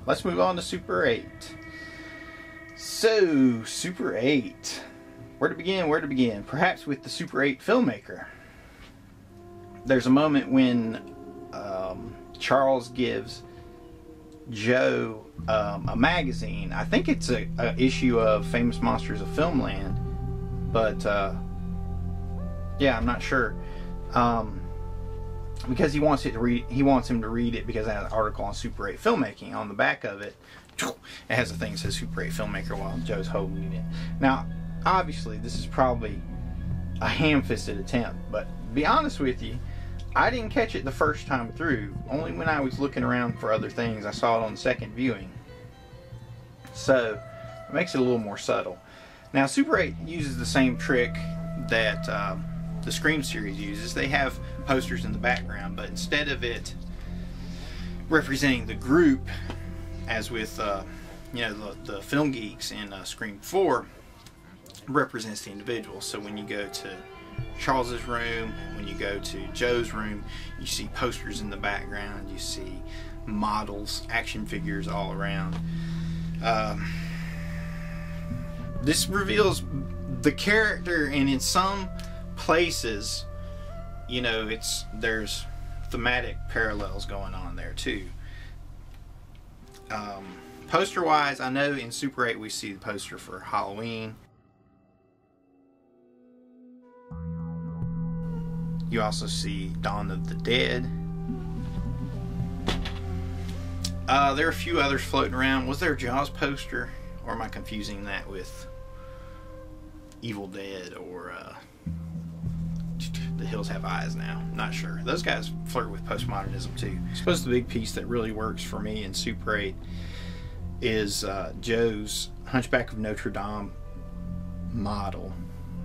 let's move on to Super 8. So, Super 8. Where to begin? Where to begin? Perhaps with the Super 8 filmmaker. There's a moment when Charles gives Joe a magazine. I think it's a issue of Famous Monsters of Filmland, but yeah, I'm not sure. Because he wants him to read it because it has an article on Super 8 filmmaking. On the back of it, it has a thing that says Super 8 filmmaker while Joe's holding it. Now, obviously, this is probably a ham-fisted attempt, but to be honest with you, I didn't catch it the first time through. Only when I was looking around for other things, I saw it on the second viewing. So, it makes it a little more subtle. Now, Super 8 uses the same trick that the Scream series uses. They have posters in the background, but instead of it representing the group, as with the film geeks in Scream 4, represents the individual. So when you go to Charles's room, when you go to Joe's room, you see posters in the background, you see models, action figures all around. This reveals the character, and in some places, there's thematic parallels going on there too. Poster wise, I know in Super 8 we see the poster for Halloween. You also see Dawn of the Dead. There are a few others floating around. Was there a Jaws poster? Or am I confusing that with Evil Dead or The Hills Have Eyes Now? Not sure. Those guys flirt with postmodernism too. I suppose the big piece that really works for me in Super 8 is Joe's Hunchback of Notre Dame model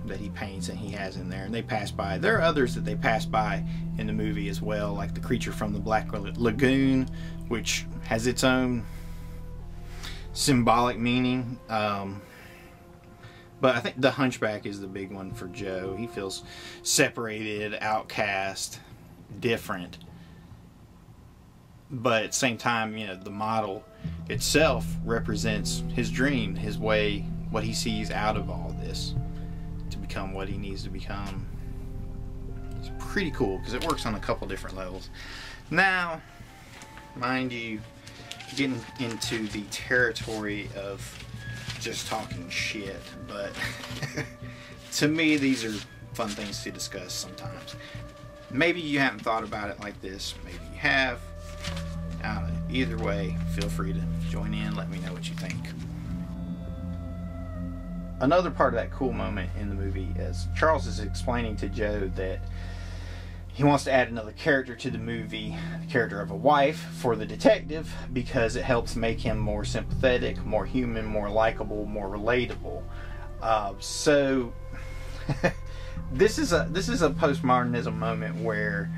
that he paints and he has in there, and they pass by. There are others that they pass by in the movie as well, like the creature from the Black Lagoon, which has its own symbolic meaning. But I think the Hunchback is the big one for Joe. He feels separated, outcast, different. But at the same time, the model itself represents his dream, his way, what he sees out of all this to become what he needs to become. It's pretty cool because it works on a couple different levels. Now, mind you, getting into the territory of just talking shit, but to me these are fun things to discuss sometimes. Maybe you haven't thought about it like this, maybe you have. Either way, feel free to join in, let me know what you think. Another part of that cool moment in the movie is Charles is explaining to Joe that he wants to add another character to the movie, the character of a wife, for the detective, because it helps make him more sympathetic, more human, more likable, more relatable. So this is a postmodernism moment where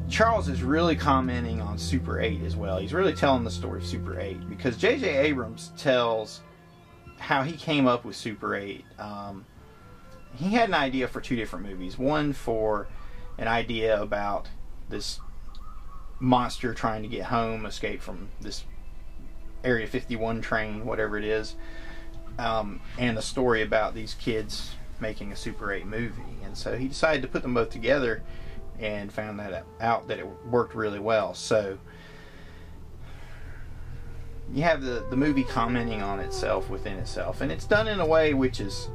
Charles is really commenting on Super 8 as well. He's really telling the story of Super 8 because j.j. Abrams tells how he came up with Super 8. He had an idea for two different movies. One for an idea about this monster trying to get home, escape from this Area 51 train, whatever it is, and a story about these kids making a Super 8 movie. And so he decided to put them both together and found that out that it worked really well. So you have the movie commenting on itself within itself, and it's done in a way which is,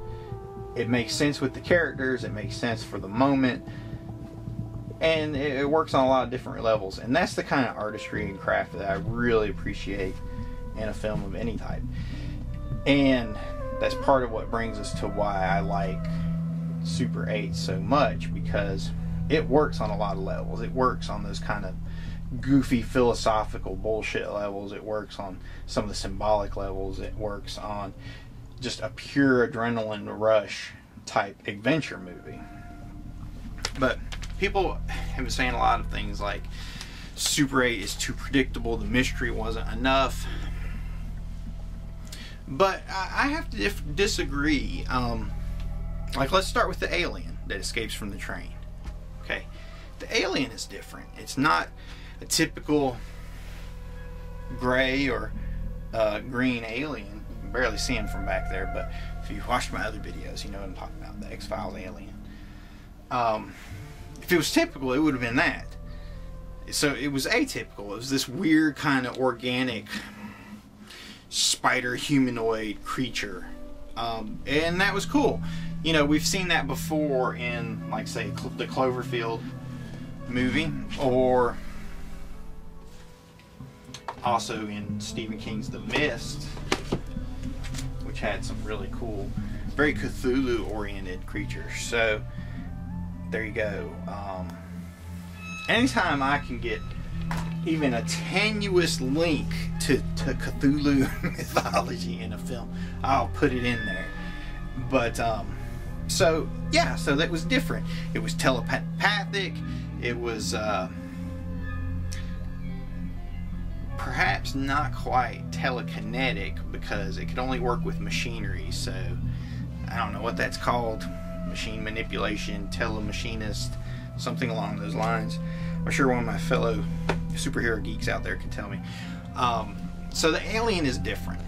it makes sense with the characters, it makes sense for the moment, and it works on a lot of different levels. And that's the kind of artistry and craft that I really appreciate in a film of any type. And that's part of what brings us to why I like Super 8 so much, because it works on a lot of levels. It works on those kind of goofy philosophical bullshit levels. It works on some of the symbolic levels. It works on just a pure adrenaline rush type adventure movie. But people have been saying a lot of things like Super 8 is too predictable, the mystery wasn't enough. But I have to disagree. Like, let's start with the alien that escapes from the train. Okay, the alien is different. It's not a typical gray or green alien. You can barely see him from back there, but if you've watched my other videos, you know what I'm talking about, the X-Files alien. If it was typical, it would have been that. So it was atypical. It was this weird kind of organic spider humanoid creature. And that was cool. You know, we've seen that before in, like, say, the Cloverfield movie, or also in Stephen King's The Mist, which had some really cool, very Cthulhu-oriented creatures. So there you go. Anytime I can get even a tenuous link to Cthulhu mythology in a film, I'll put it in there. But so yeah, so that was different. It was telepathic. It was perhaps not quite telekinetic, because it could only work with machinery. So I don't know what that's called. Machine manipulation, telemachinist, something along those lines. I'm sure one of my fellow superhero geeks out there can tell me. So the alien is different.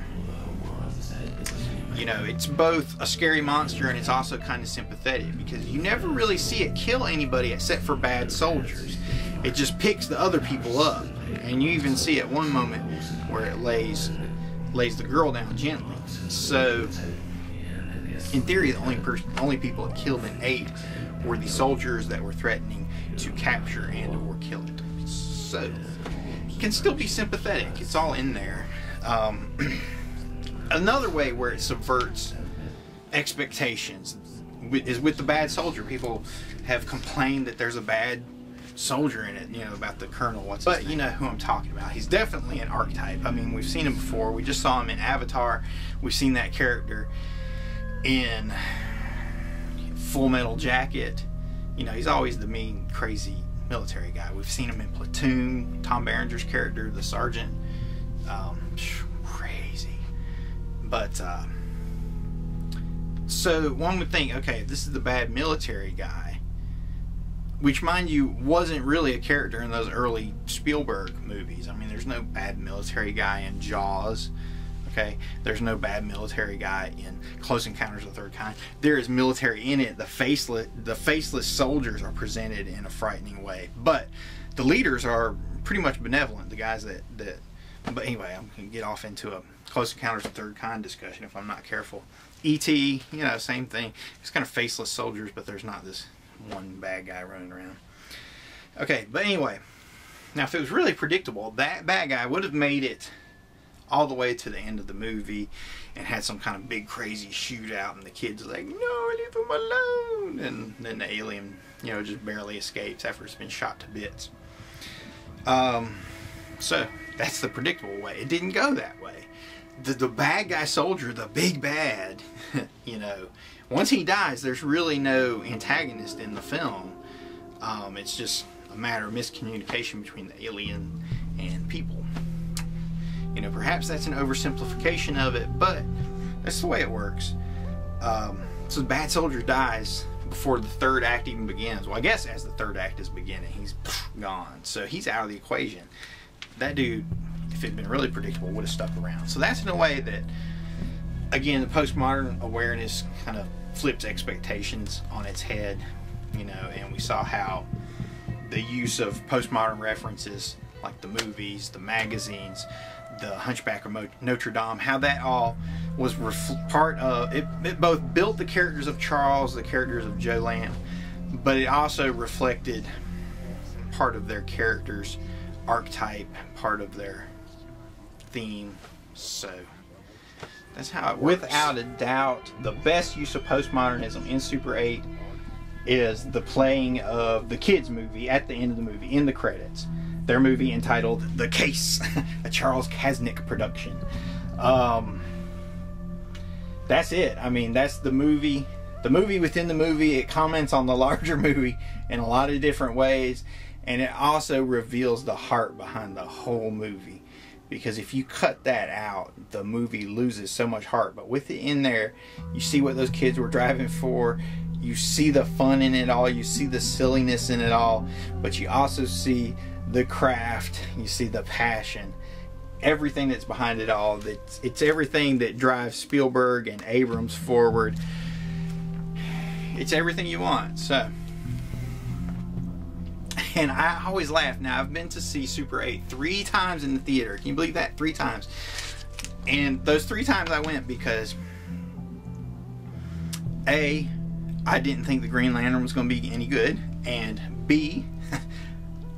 You know, it's both a scary monster and it's also kind of sympathetic, because you never really see it kill anybody except for bad soldiers. It just picks the other people up, and you even see at one moment where it lays the girl down gently. So in theory, the only people it killed and ate were the soldiers that were threatening to capture and or kill it. So it can still be sympathetic. It's all in there. Another way where it subverts expectations is with the bad soldier. People have complained that there's a bad soldier in it, you know, about the colonel. But you know who I'm talking about. He's definitely an archetype. I mean, we've seen him before. We just saw him in Avatar. We've seen that character in Full Metal Jacket. You know, he's always the mean, crazy military guy. We've seen him in Platoon. Tom Berenger's character, the sergeant. Crazy. But so one would think, okay, this is the bad military guy, which, mind you, wasn't really a character in those early Spielberg movies. I mean, there's no bad military guy in Jaws. Okay, there's no bad military guy in Close Encounters of the Third Kind. There is military in it. The faceless soldiers are presented in a frightening way, but the leaders are pretty much benevolent. The guys that. But anyway, I'm gonna get off into a Close Encounters of the Third Kind discussion if I'm not careful. E.T., you know, same thing. It's kind of faceless soldiers, but there's not this one bad guy running around. Okay, but anyway, now if it was really predictable, that bad guy would have made it all the way to the end of the movie and had some kind of big crazy shootout, and the kid's like, no, leave him alone, and then the alien, you know, just barely escapes after it's been shot to bits. So that's the predictable way. It didn't go that way. The bad guy soldier, the big bad, you know, once he dies, there's really no antagonist in the film. It's just a matter of miscommunication between the alien and people. You know, perhaps that's an oversimplification of it, but that's the way it works. So the bad soldier dies before the third act even begins. Well, I guess as the third act is beginning, he's gone. So he's out of the equation. That dude, if it had been really predictable, would have stuck around. So that's in a way that, again, the postmodern awareness kind of flips expectations on its head, you know, and we saw how the use of postmodern references, like the movies, the magazines, the Hunchback of Notre Dame, how that all was part of it. It both built the characters of Charles, the characters of Joe Lamb, but it also reflected part of their characters' archetype, part of their theme. So that's how it works. Without a doubt, the best use of postmodernism in Super 8 is the playing of the kids' movie at the end of the movie, in the credits. Their movie entitled The Case, a Charles Kaznick production. That's it. I mean, that's the movie. The movie within the movie. It comments on the larger movie in a lot of different ways. And it also reveals the heart behind the whole movie. Because if you cut that out, the movie loses so much heart. But with it in there, you see what those kids were driving for. You see the fun in it all. You see the silliness in it all. But you also see the craft. You see the passion everything that's behind it all. It's everything that drives Spielberg and Abrams forward. It's everything you want. So, and I always laugh. Now, I've been to see Super 8 3 times in the theater. Can you believe that? 3 times. And those 3 times I went because A, I didn't think the Green Lantern was going to be any good, and B,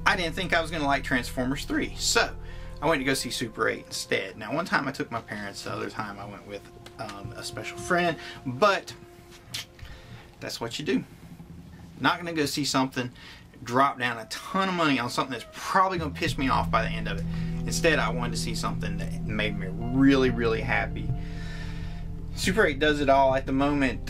I didn't think I was going to like Transformers 3. So, I went to go see Super 8 instead. Now, one time I took my parents, the other time I went with a special friend, but that's what you do. Not going to go see something, drop down a ton of money on something that's probably going to piss me off by the end of it. Instead, I wanted to see something that made me really, really happy. Super 8 does it all at the moment.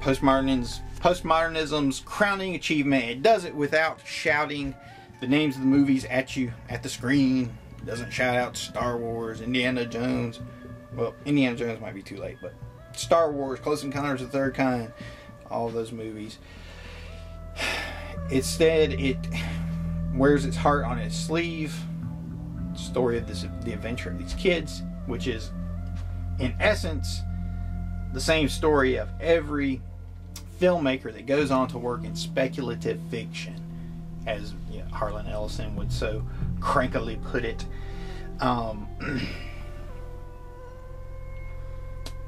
Postmodernism's crowning achievement. It does it without shouting the names of the movies at you at the screen. It doesn't shout out Star Wars, Indiana Jones. Well, Indiana Jones might be too late, but Star Wars, Close Encounters of the Third Kind, all of those movies. Instead, it wears its heart on its sleeve. Story of the adventure of these kids, which is in essence the same story of every filmmaker that goes on to work in speculative fiction, as Harlan Ellison would so crankily put it.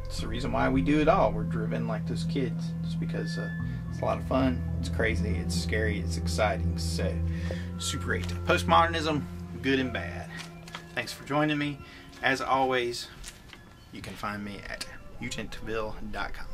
It's the reason why we do it all. We're driven like those kids, just because it's a lot of fun, it's crazy, it's scary, it's exciting. So, Super 8. Postmodernism, good and bad. Thanks for joining me. As always, you can find me at mutantville.com.